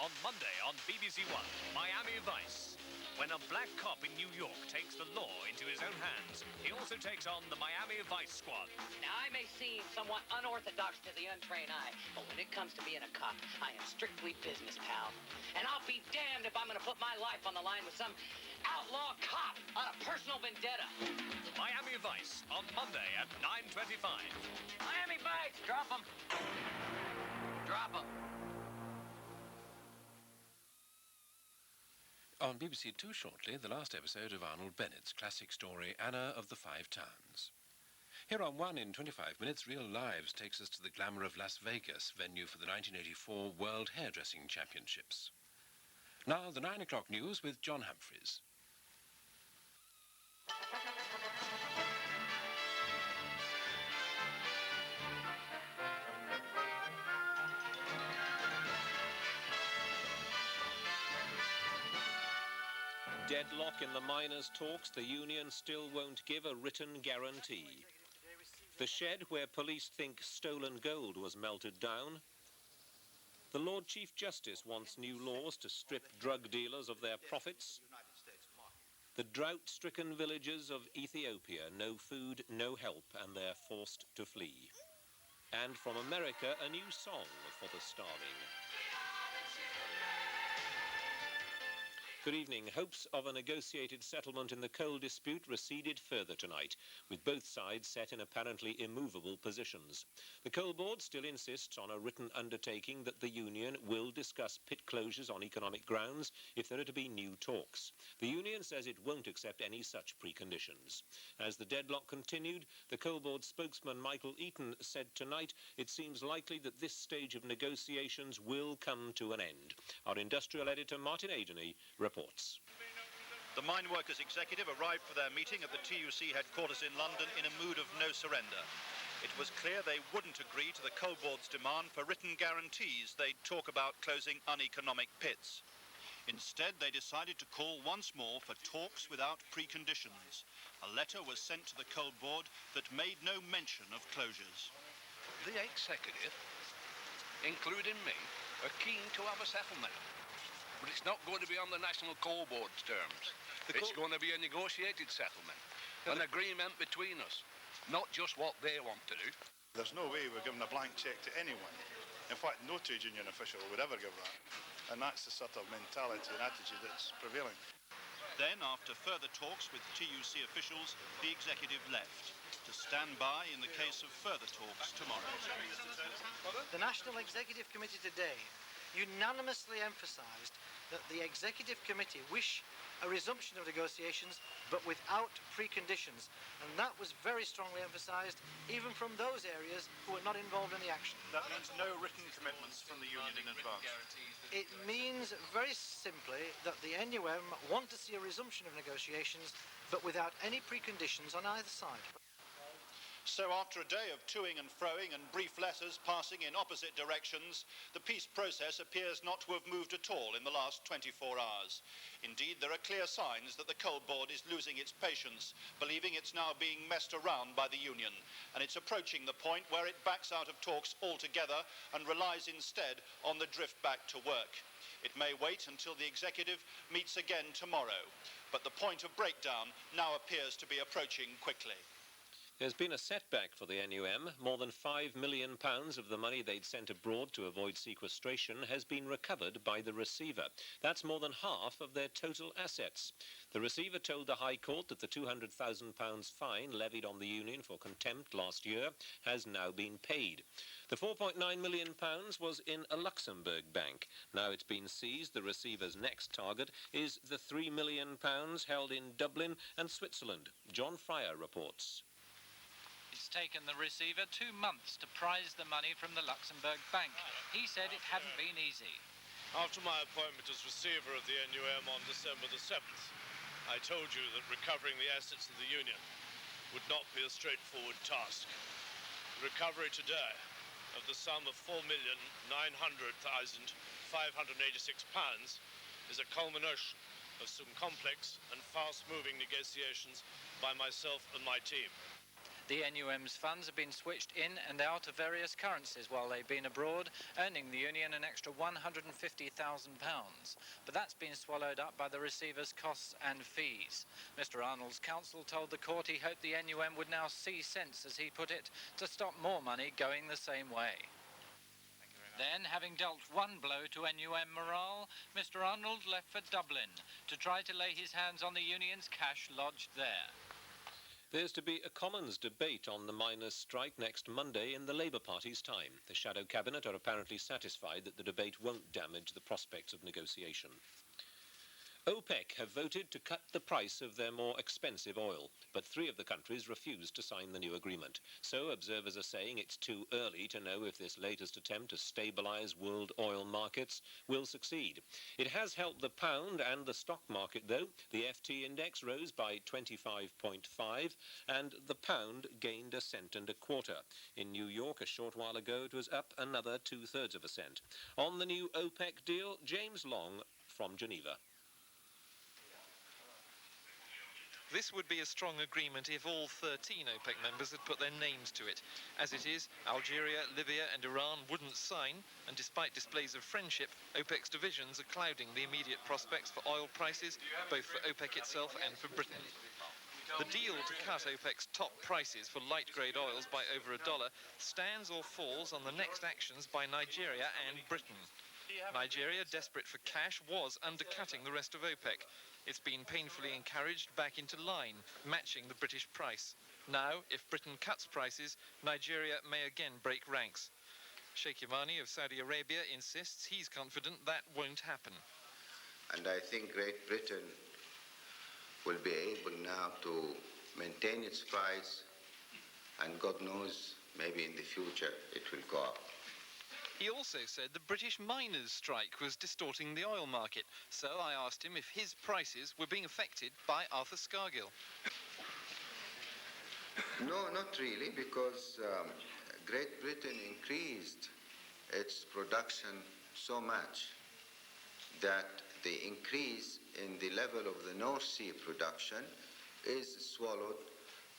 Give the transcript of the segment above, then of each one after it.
on Monday on BBC1, Miami Vice. When a black cop in New York takes the law into his own hands, he also takes on the Miami Vice Squad. Now, I may seem somewhat unorthodox to the untrained eye, but when it comes to being a cop, I am strictly business, pal. And I'll be damned if I'm going to put my life on the line with some outlaw cop on a personal vendetta. Miami Vice on Monday at 9:25. Miami Vice, drop 'em. Drop 'em. On BBC2 shortly, the last episode of Arnold Bennett's classic story, Anna of the Five Towns. Here on 1 in 25 Minutes, Real Lives takes us to the glamour of Las Vegas, venue for the 1984 World Hairdressing Championships. Now, the 9 o'clock news with John Humphrys. Deadlock in the miners' talks. The union still won't give a written guarantee. The shed where police think stolen gold was melted down. The Lord Chief Justice wants new laws to strip drug dealers of their profits. The drought-stricken villagers of Ethiopia, no food, no help, and they're forced to flee. And from America, a new song for the starving. Good evening. Hopes of a negotiated settlement in the coal dispute receded further tonight, with both sides set in apparently immovable positions. The Coal Board still insists on a written undertaking that the union will discuss pit closures on economic grounds if there are to be new talks. The union says it won't accept any such preconditions. As the deadlock continued, the Coal Board spokesman Michael Eaton said tonight it seems likely that this stage of negotiations will come to an end. Our industrial editor Martin Adeney reports. The Mine Workers Executive arrived for their meeting at the TUC headquarters in London in a mood of no surrender. It was clear they wouldn't agree to the Coal Board's demand for written guarantees they'd talk about closing uneconomic pits. Instead, they decided to call once more for talks without preconditions. A letter was sent to the Coal Board that made no mention of closures. The executive, including me, are keen to have a settlement. But it's not going to be on the National Coal Board's terms. It's going to be a negotiated settlement, an agreement between us, not just what they want to do. There's no way we're giving a blank cheque to anyone. In fact, no trade union official would ever give that. And that's the sort of mentality and attitude that's prevailing. Then, after further talks with TUC officials, the executive left to stand by in the case of further talks tomorrow. The National Executive Committee today unanimously emphasised that the Executive Committee wish a resumption of negotiations, but without preconditions. And that was very strongly emphasised, even from those areas who were not involved in the action. That means no written commitments from the union in advance. It means very simply that the NUM want to see a resumption of negotiations, but without any preconditions on either side. So after a day of toing and froing and brief letters passing in opposite directions, the peace process appears not to have moved at all in the last 24 hours. Indeed, there are clear signs that the Coal Board is losing its patience, believing it's now being messed around by the union, and it's approaching the point where it backs out of talks altogether and relies instead on the drift back to work. It may wait until the executive meets again tomorrow, but the point of breakdown now appears to be approaching quickly. There's been a setback for the NUM. More than £5 million of the money they'd sent abroad to avoid sequestration has been recovered by the receiver. That's more than half of their total assets. The receiver told the High Court that the £200,000 fine levied on the union for contempt last year has now been paid. The £4.9 million was in a Luxembourg bank. Now it's been seized. The receiver's next target is the £3 million held in Dublin and Switzerland. John Fryer reports. It's taken the receiver 2 months to prize the money from the Luxembourg bank. He said it hadn't been easy. After my appointment as receiver of the NUM on December the 7th, I told you that recovering the assets of the union would not be a straightforward task. The recovery today of the sum of £4,900,586 is a culmination of some complex and fast-moving negotiations by myself and my team. The NUM's funds have been switched in and out of various currencies while they've been abroad, earning the Union an extra £150,000. But that's been swallowed up by the receiver's costs and fees. Mr. Arnold's counsel told the court he hoped the NUM would now see sense, as he put it, to stop more money going the same way. Then, having dealt one blow to NUM morale, Mr. Arnold left for Dublin to try to lay his hands on the Union's cash lodged there. There's to be a Commons debate on the miners' strike next Monday in the Labour Party's time. The shadow cabinet are apparently satisfied that the debate won't damage the prospects of negotiation. OPEC have voted to cut the price of their more expensive oil, but 3 of the countries refused to sign the new agreement. So observers are saying it's too early to know if this latest attempt to stabilise world oil markets will succeed. It has helped the pound and the stock market, though. The FT index rose by 25.5 and the pound gained 1 1/4 cents. In New York a short while ago it was up another 2/3 of a cent. On the new OPEC deal, James Long from Geneva. This would be a strong agreement if all 13 OPEC members had put their names to it. As it is, Algeria, Libya and Iran wouldn't sign, and despite displays of friendship, OPEC's divisions are clouding the immediate prospects for oil prices, both for OPEC itself and for Britain. The deal to cut OPEC's top prices for light-grade oils by over $1 stands or falls on the next actions by Nigeria and Britain. Nigeria, desperate for cash, was undercutting the rest of OPEC. It's been painfully encouraged back into line, matching the British price. Now, if Britain cuts prices, Nigeria may again break ranks. Sheikh Yamani of Saudi Arabia insists he's confident that won't happen. And I think Great Britain will be able now to maintain its price, and God knows, maybe in the future it will go up. He also said the British miners' strike was distorting the oil market, so I asked him if his prices were being affected by Arthur Scargill. No, not really, because Great Britain increased its production so much that the increase in the level of the North Sea production is swallowed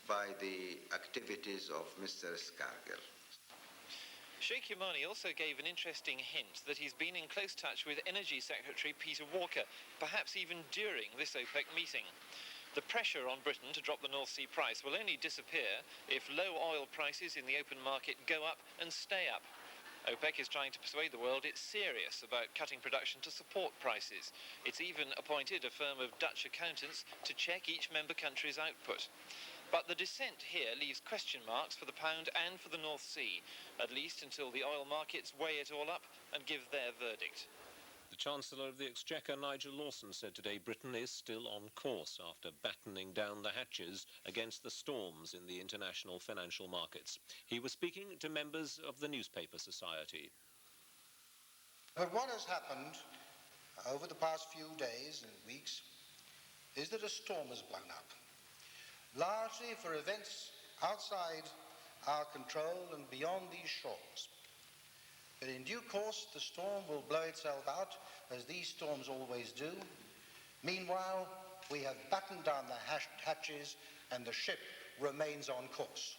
by the activities of Mr. Scargill. Sheikh Yamani also gave an interesting hint that he's been in close touch with Energy Secretary Peter Walker, perhaps even during this OPEC meeting. The pressure on Britain to drop the North Sea price will only disappear if low oil prices in the open market go up and stay up. OPEC is trying to persuade the world it's serious about cutting production to support prices. It's even appointed a firm of Dutch accountants to check each member country's output. But the dissent here leaves question marks for the pound and for the North Sea, at least until the oil markets weigh it all up and give their verdict. The Chancellor of the Exchequer, Nigel Lawson, said today Britain is still on course after battening down the hatches against the storms in the international financial markets. He was speaking to members of the Newspaper Society. But what has happened over the past few days and weeks is that a storm has blown up, largely for events outside our control and beyond these shores. But in due course, the storm will blow itself out, as these storms always do. Meanwhile, we have battened down the hatches and the ship remains on course.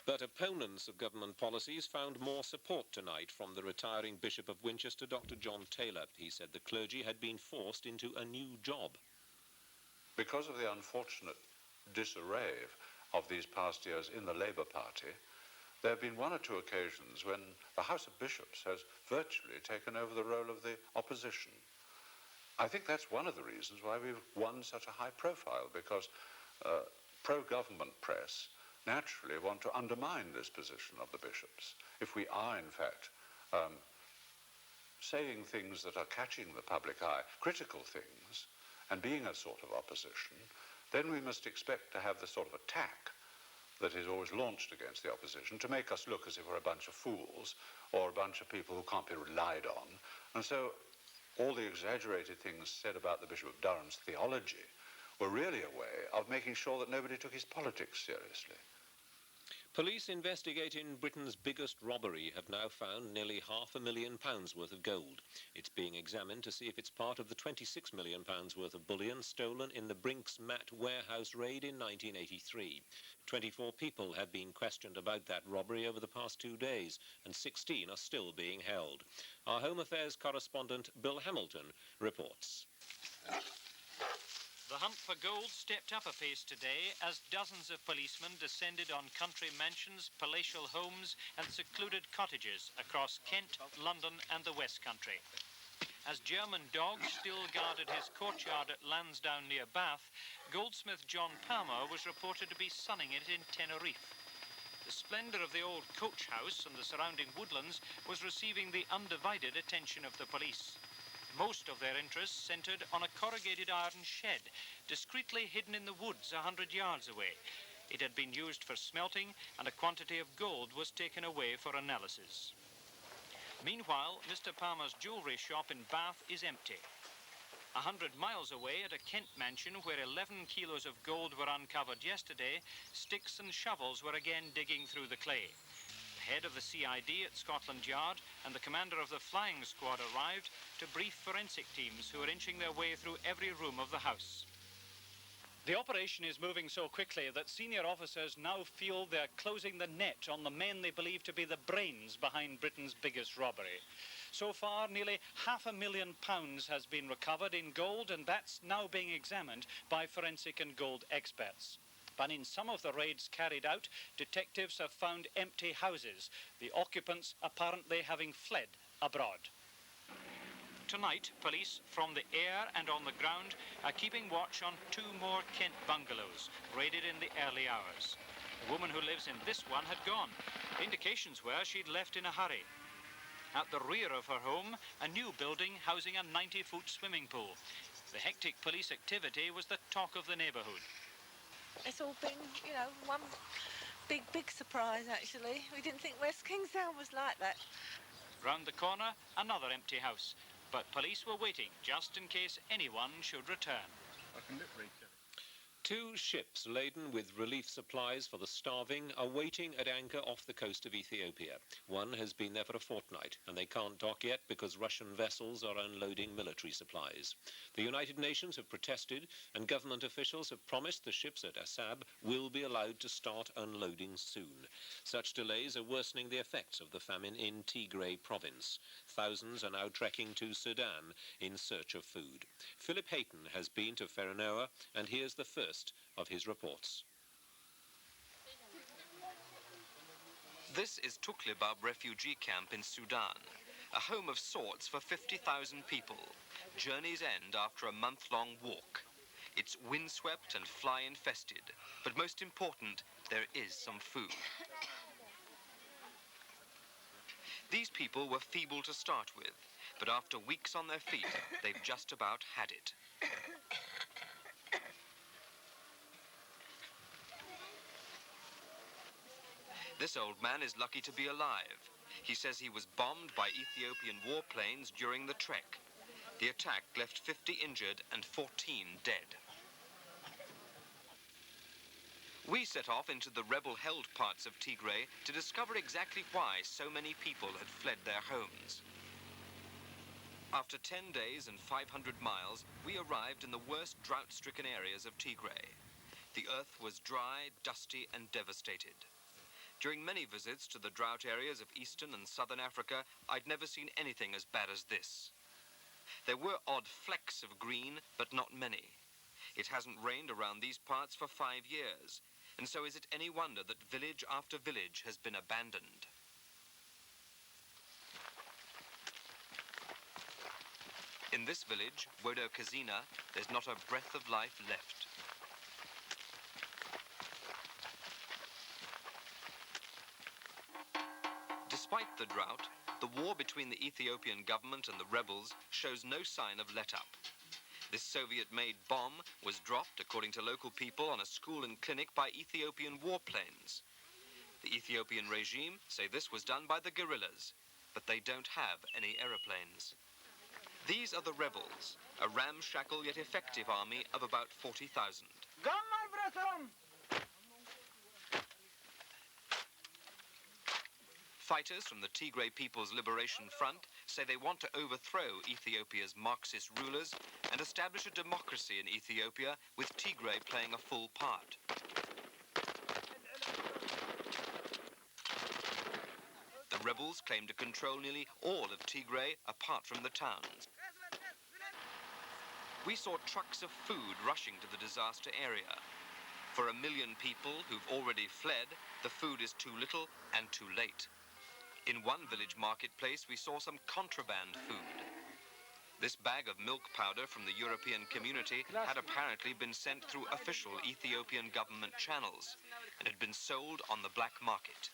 But opponents of government policies found more support tonight from the retiring Bishop of Winchester, Dr. John Taylor. He said the clergy had been forced into a new job. Because of the unfortunate disarray of these past years in the Labour Party, there have been 1 or 2 occasions when the House of Bishops has virtually taken over the role of the opposition. I think that's one of the reasons why we've won such a high profile, because pro-government press naturally want to undermine this position of the bishops. If we are, in fact, saying things that are catching the public eye, critical things, and being a sort of opposition, then we must expect to have the sort of attack that is always launched against the opposition to make us look as if we're a bunch of fools or a bunch of people who can't be relied on. And so all the exaggerated things said about the Bishop of Durham's theology were really a way of making sure that nobody took his politics seriously. Police investigating Britain's biggest robbery have now found nearly £500,000 worth of gold. It's being examined to see if it's part of the £26 million worth of bullion stolen in the Brinks-Mat warehouse raid in 1983. 24 people have been questioned about that robbery over the past 2 days, and 16 are still being held. Our Home Affairs correspondent Bill Hamilton reports. The hunt for gold stepped up a pace today as dozens of policemen descended on country mansions, palatial homes and secluded cottages across Kent, London and the West Country. As German dogs still guarded his courtyard at Lansdowne near Bath, goldsmith John Palmer was reported to be sunning it in Tenerife. The splendour of the old coach house and the surrounding woodlands was receiving the undivided attention of the police. Most of their interest centred on a corrugated iron shed, discreetly hidden in the woods 100 yards away. It had been used for smelting, and a quantity of gold was taken away for analysis. Meanwhile, Mr. Palmer's jewellery shop in Bath is empty. 100 miles away at a Kent mansion where 11 kilos of gold were uncovered yesterday, sticks and shovels were again digging through the clay. Head of the CID at Scotland Yard and the commander of the flying squad arrived to brief forensic teams who are inching their way through every room of the house. The operation is moving so quickly that senior officers now feel they're closing the net on the men they believe to be the brains behind Britain's biggest robbery. So far, nearly £500,000 has been recovered in gold, and that's now being examined by forensic and gold experts. But in some of the raids carried out, detectives have found empty houses, the occupants apparently having fled abroad. Tonight, police from the air and on the ground are keeping watch on 2 more Kent bungalows, raided in the early hours. The woman who lives in this one had gone. Indications were she'd left in a hurry. At the rear of her home, a new building housing a 90-foot swimming pool. The hectic police activity was the talk of the neighbourhood. It's all been, you know, one big surprise, actually. We didn't think West Kingstown was like that. Round the corner, another empty house. But police were waiting, just in case anyone should return. 2 ships laden with relief supplies for the starving are waiting at anchor off the coast of Ethiopia. One has been there for a fortnight, and they can't dock yet because Russian vessels are unloading military supplies. The United Nations have protested, and government officials have promised the ships at Assab will be allowed to start unloading soon. Such delays are worsening the effects of the famine in Tigray province. Thousands are now trekking to Sudan in search of food. Philip Hayton has been to Ferenoa, and here's the first of his reports. This is Tuklibab refugee camp in Sudan, a home of sorts for 50,000 people. Journey's end after a month-long walk. It's windswept and fly-infested, but most important, there is some food. These people were feeble to start with, but after weeks on their feet, they've just about had it. This old man is lucky to be alive. He says he was bombed by Ethiopian warplanes during the trek. The attack left 50 injured and 14 dead. We set off into the rebel-held parts of Tigray to discover exactly why so many people had fled their homes. After 10 days and 500 miles, we arrived in the worst drought-stricken areas of Tigray. The earth was dry, dusty, and devastated. During many visits to the drought areas of eastern and southern Africa, I'd never seen anything as bad as this. There were odd flecks of green, but not many. It hasn't rained around these parts for 5 years, and so is it any wonder that village after village has been abandoned. In this village, Wodo Kazina, there's not a breath of life left. Despite the drought, the war between the Ethiopian government and the rebels shows no sign of let-up. This Soviet-made bomb was dropped, according to local people, on a school and clinic by Ethiopian warplanes. The Ethiopian regime say this was done by the guerrillas, but they don't have any aeroplanes. These are the rebels, a ramshackle yet effective army of about 40,000. Fighters from the Tigray People's Liberation Front say they want to overthrow Ethiopia's Marxist rulers and establish a democracy in Ethiopia, with Tigray playing a full part. The rebels claim to control nearly all of Tigray, apart from the towns. We saw trucks of food rushing to the disaster area. For 1 million people who've already fled, the food is too little and too late. In one village marketplace, we saw some contraband food. This bag of milk powder from the European community had apparently been sent through official Ethiopian government channels and had been sold on the black market.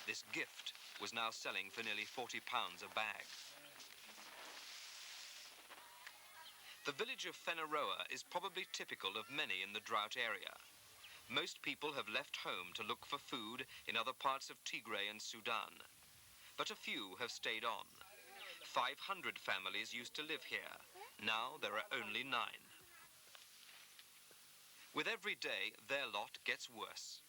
This gift was now selling for nearly £40 a bag. The village of Fenaroa is probably typical of many in the drought area. Most people have left home to look for food in other parts of Tigray and Sudan. But a few have stayed on. 500 families used to live here. Now there are only 9. With every day, their lot gets worse.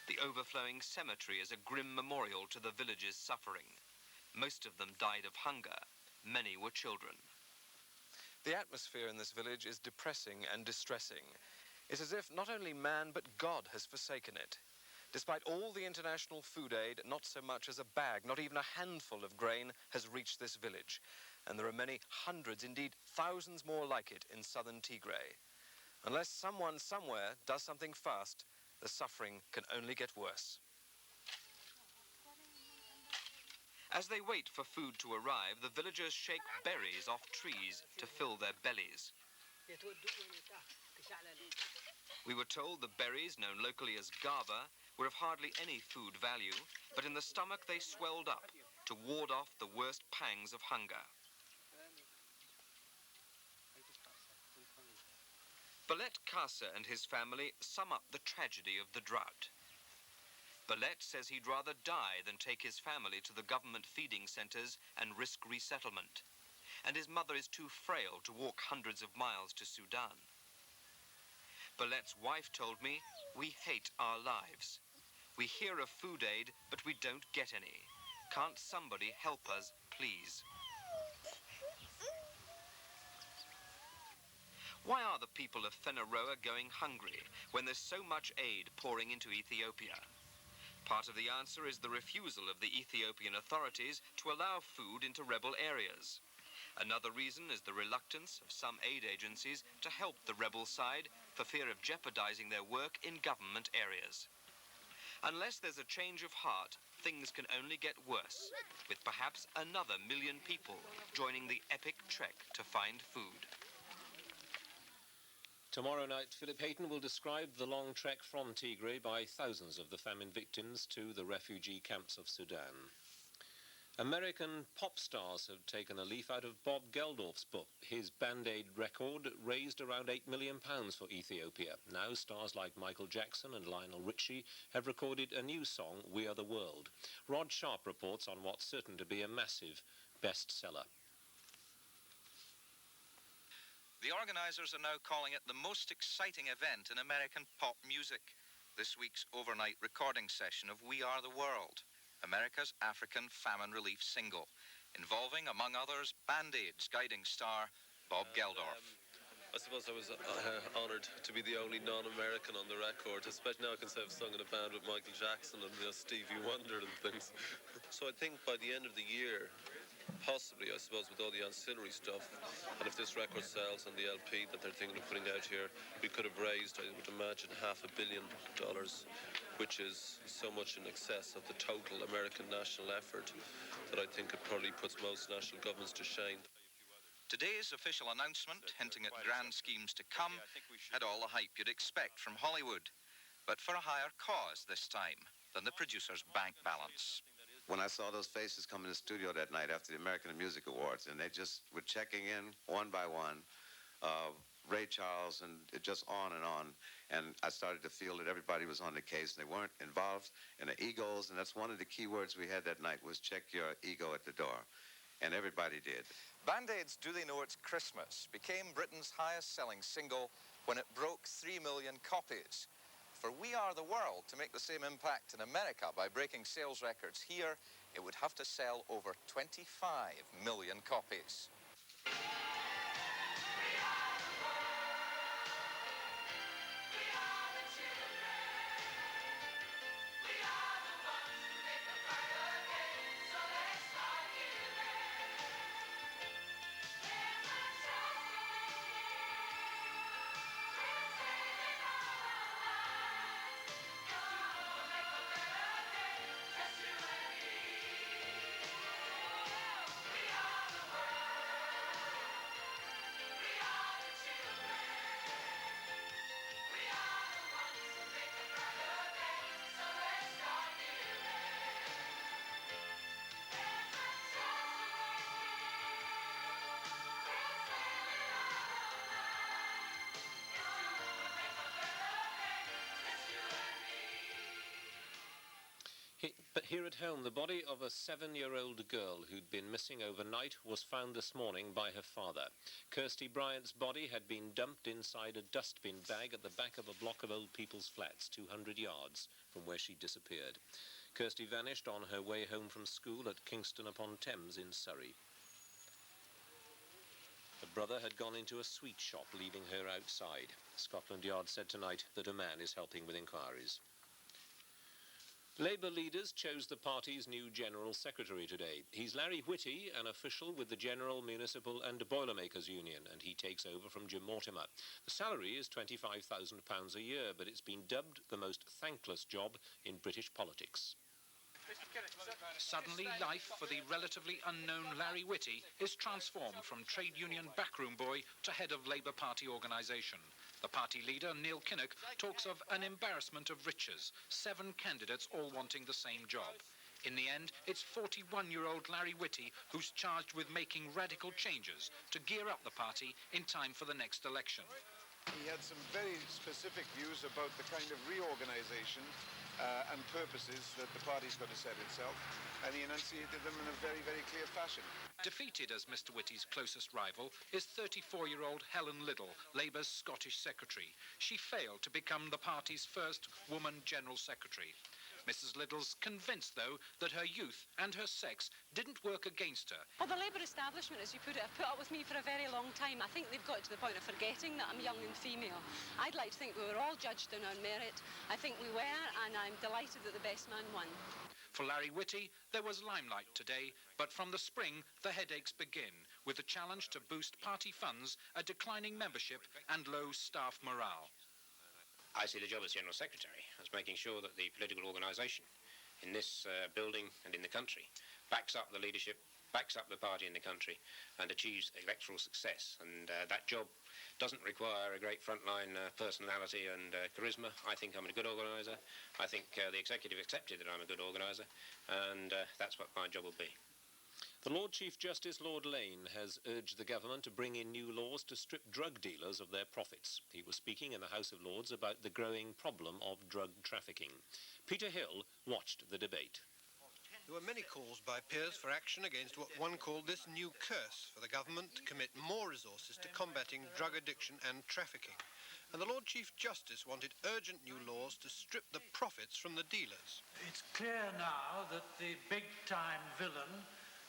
The overflowing cemetery is a grim memorial to the village's suffering. Most of them died of hunger. Many were children. The atmosphere in this village is depressing and distressing. It's as if not only man, but God has forsaken it. Despite all the international food aid, not so much as a bag, not even a handful of grain has reached this village. And there are many hundreds, indeed thousands more like it in southern Tigray. Unless someone somewhere does something fast, the suffering can only get worse. As they wait for food to arrive, the villagers shake berries off trees to fill their bellies. We were told the berries, known locally as gava, were of hardly any food value, but in the stomach they swelled up to ward off the worst pangs of hunger. Balet Kasa and his family sum up the tragedy of the drought. Balet says he'd rather die than take his family to the government feeding centres and risk resettlement. And his mother is too frail to walk hundreds of miles to Sudan. Balet's wife told me, "We hate our lives. We hear of food aid, but we don't get any. Can't somebody help us, please?" Why are the people of Fenaroa going hungry when there's so much aid pouring into Ethiopia? Part of the answer is the refusal of the Ethiopian authorities to allow food into rebel areas. Another reason is the reluctance of some aid agencies to help the rebel side for fear of jeopardizing their work in government areas. Unless there's a change of heart, things can only get worse, with perhaps another 1 million people joining the epic trek to find food. Tomorrow night, Philip Hayton will describe the long trek from Tigray by thousands of the famine victims to the refugee camps of Sudan. American pop stars have taken a leaf out of Bob Geldof's book. His Band-Aid record raised around £8 million for Ethiopia. Now stars like Michael Jackson and Lionel Richie have recorded a new song, We Are the World. Rod Sharp reports on what's certain to be a massive bestseller. The organisers are now calling it the most exciting event in American pop music. This week's overnight recording session of We Are the World, America's African famine relief single, involving, among others, Band-Aid's guiding star, Bob Geldof. I suppose I was honoured to be the only non-American on the record, especially now I can say I've sung in a band with Michael Jackson and Stevie Wonder and things. So I think by the end of the year, possibly, I suppose, with all the ancillary stuff, and if this record sells on the LP that they're thinking of putting out here, we could have raised, I would imagine, $500 million, which is so much in excess of the total American national effort that I think it probably puts most national governments to shame. Today's official announcement, hinting at grand schemes to come, had all the hype you'd expect from Hollywood, but for a higher cause this time than the producer's bank balance. When I saw those faces come in the studio that night after the American Music Awards, and they just were checking in one by one, Ray Charles, and it just on, and I started to feel that everybody was on the case, and they weren't involved in the egos, and that's one of the key words we had that night was check your ego at the door, and everybody did. Band-Aid's Do They Know It's Christmas became Britain's highest-selling single when it broke 3 million copies. for We Are the World to make the same impact in America by breaking sales records here, it would have to sell over 25 million copies. But here at home, the body of a 7-year-old girl who'd been missing overnight was found this morning by her father. Kirsty Bryant's body had been dumped inside a dustbin bag at the back of a block of old people's flats, 200 yards from where she disappeared. Kirsty vanished on her way home from school at Kingston-upon-Thames in Surrey. Her brother had gone into a sweet shop, leaving her outside. Scotland Yard said tonight that a man is helping with inquiries. Labour leaders chose the party's new General Secretary today. He's Larry Whitty, an official with the General, Municipal and Boilermakers Union, and he takes over from Jim Mortimer. The salary is £25,000 a year, but it's been dubbed the most thankless job in British politics. Suddenly, life for the relatively unknown Larry Whitty is transformed from trade union backroom boy to head of Labour Party organisation. The party leader, Neil Kinnock, talks of an embarrassment of riches, 7 candidates all wanting the same job. In the end, it's 41-year-old Larry Whitty who's charged with making radical changes to gear up the party in time for the next election. He had some very specific views about the kind of reorganisation and purposes that the party's got to set itself, and he enunciated them in a very, very clear fashion. Defeated as Mr Whitty's closest rival is 34-year-old Helen Liddell, Labour's Scottish secretary. She failed to become the party's first woman general secretary. Mrs Liddell's convinced, though, that her youth and her sex didn't work against her. Well, the Labour establishment, as you put it, have put up with me for a very long time. I think they've got to the point of forgetting that I'm young and female. I'd like to think we were all judged on our merit. I think we were, and I'm delighted that the best man won. For Larry Whitty, there was limelight today, but from the spring, the headaches begin, with the challenge to boost party funds, a declining membership and low staff morale. I see the job as General Secretary as making sure that the political organisation in this building and in the country backs up the leadership, backs up the party in the country and achieves electoral success. And that job doesn't require a great frontline personality and charisma. I think I'm a good organiser. I think the executive accepted that I'm a good organiser, and that's what my job will be. The Lord Chief Justice, Lord Lane, has urged the government to bring in new laws to strip drug dealers of their profits. He was speaking in the House of Lords about the growing problem of drug trafficking. Peter Hill watched the debate. There were many calls by peers for action against what one called this new curse for the government to commit more resources to combating drug addiction and trafficking. And the Lord Chief Justice wanted urgent new laws to strip the profits from the dealers. It's clear now that the big-time villain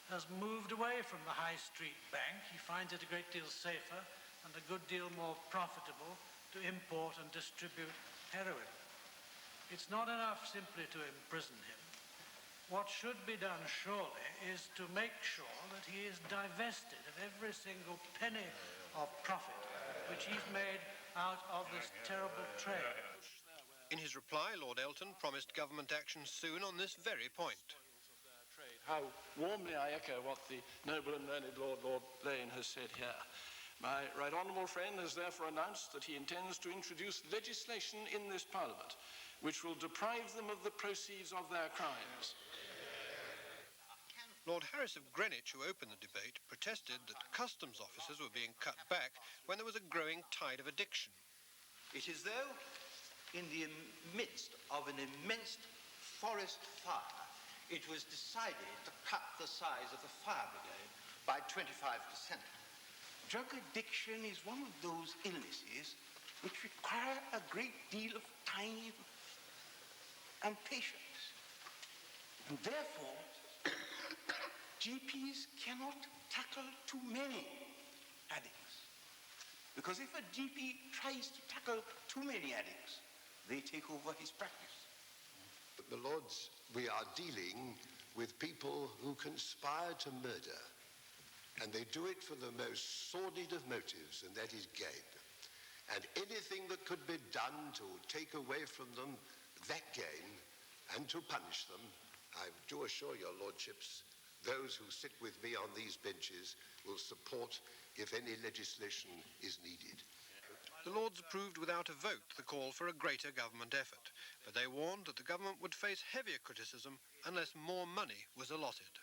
has moved away from the high street bank. He finds it a great deal safer and a good deal more profitable to import and distribute heroin. It's not enough simply to imprison him. What should be done, surely, is to make sure that he is divested of every single penny of profit which he's made out of this terrible trade. In his reply, Lord Elton promised government action soon on this very point. How warmly I echo what the noble and learned Lord Lane has said here. My right honourable friend has therefore announced that he intends to introduce legislation in this Parliament which will deprive them of the proceeds of their crimes. Lord Harris of Greenwich, who opened the debate, protested that customs officers were being cut back when there was a growing tide of addiction. It is though in the midst of an immense forest fire, it was decided to cut the size of the fire brigade by 25%. Drug addiction is one of those illnesses which require a great deal of time and patience. And therefore, GPs cannot tackle too many addicts. Because if a GP tries to tackle too many addicts, they take over his practice. The Lords, we are dealing with people who conspire to murder, and they do it for the most sordid of motives, and that is gain. And anything that could be done to take away from them that gain and to punish them, I do assure your lordships, those who sit with me on these benches will support if any legislation is needed. The Lords approved without a vote the call for a greater government effort, but they warned that the government would face heavier criticism unless more money was allotted.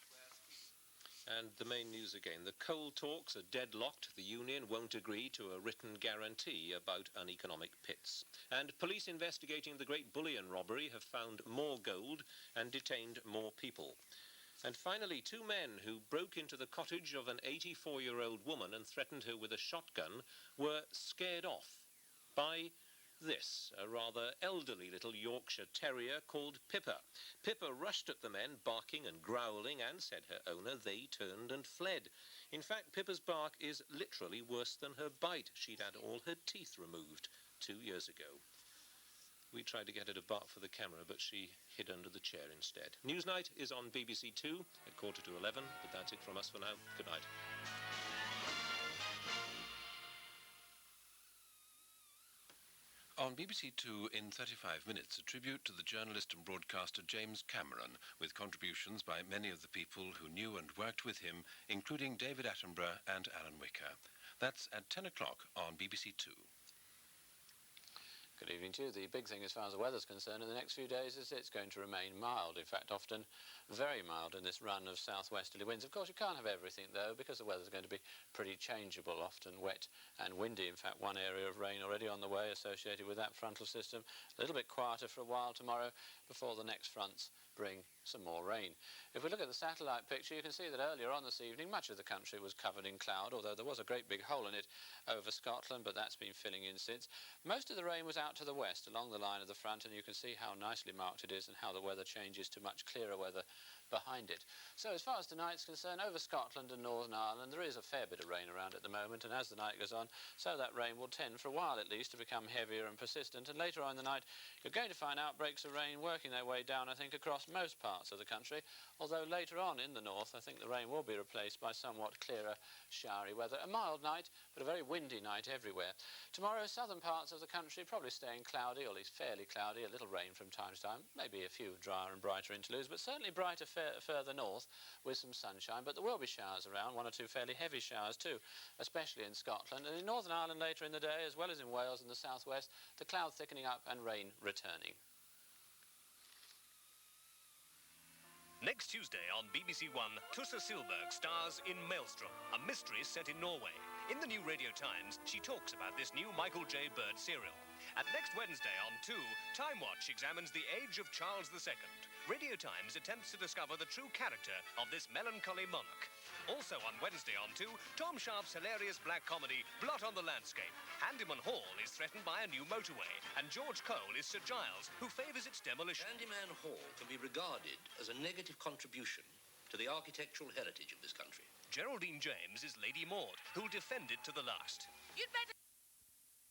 And the main news again. The coal talks are deadlocked. The union won't agree to a written guarantee about uneconomic pits. And police investigating the great bullion robbery have found more gold and detained more people. And finally, two men who broke into the cottage of an 84-year-old woman and threatened her with a shotgun were scared off by this, a rather elderly little Yorkshire terrier called Pippa. Pippa rushed at the men, barking and growling, and, said her owner, they turned and fled. In fact, Pippa's bark is literally worse than her bite. She'd had all her teeth removed 2 years ago. We tried to get her to bark for the camera, but she hid under the chair instead. Newsnight is on BBC2 at 11:15, but that's it from us for now. Good night. On BBC2 in 35 minutes, a tribute to the journalist and broadcaster James Cameron, with contributions by many of the people who knew and worked with him, including David Attenborough and Alan Wicker. That's at 10 o'clock on BBC2. Good evening to you. The big thing as far as the weather's concerned in the next few days is it's going to remain mild. In fact, often very mild in this run of southwesterly winds. Of course, you can't have everything, though, because the weather's going to be pretty changeable, often wet and windy. In fact, one area of rain already on the way associated with that frontal system. A little bit quieter for a while tomorrow before the next fronts bring some more rain. If we look at the satellite picture, you can see that earlier on this evening, much of the country was covered in cloud, although there was a great big hole in it over Scotland, but that's been filling in since. Most of the rain was out to the west along the line of the front, and you can see how nicely marked it is and how the weather changes to much clearer weather behind it. So as far as tonight's concerned, over Scotland and Northern Ireland, there is a fair bit of rain around at the moment, and as the night goes on, so that rain will tend, for a while at least, to become heavier and persistent, and later on in the night, you're going to find outbreaks of rain working their way down, I think, across most parts of the country, although later on in the north, I think the rain will be replaced by somewhat clearer, showery weather. A mild night, but a very windy night everywhere. Tomorrow, southern parts of the country probably staying cloudy, or at least fairly cloudy, a little rain from time to time, maybe a few drier and brighter interludes, but certainly brighter further north with some sunshine. But there will be showers around, one or two fairly heavy showers too, especially in Scotland. And in Northern Ireland later in the day, as well as in Wales and the southwest, the cloud thickening up and rain returning. Next Tuesday on BBC1, Tussa Silberg stars in Maelstrom, a mystery set in Norway. In the new Radio Times, she talks about this new Michael J. Bird serial. And next Wednesday on 2, Time Watch examines the age of Charles II. Radio Times attempts to discover the true character of this melancholy monarch. Also on Wednesday on 2, Tom Sharp's hilarious black comedy, Blot on the Landscape. Handyman Hall is threatened by a new motorway, and George Cole is Sir Giles, who favours its demolition. Handyman Hall can be regarded as a negative contribution to the architectural heritage of this country. Geraldine James is Lady Maud, who'll defend it to the last. You'd better...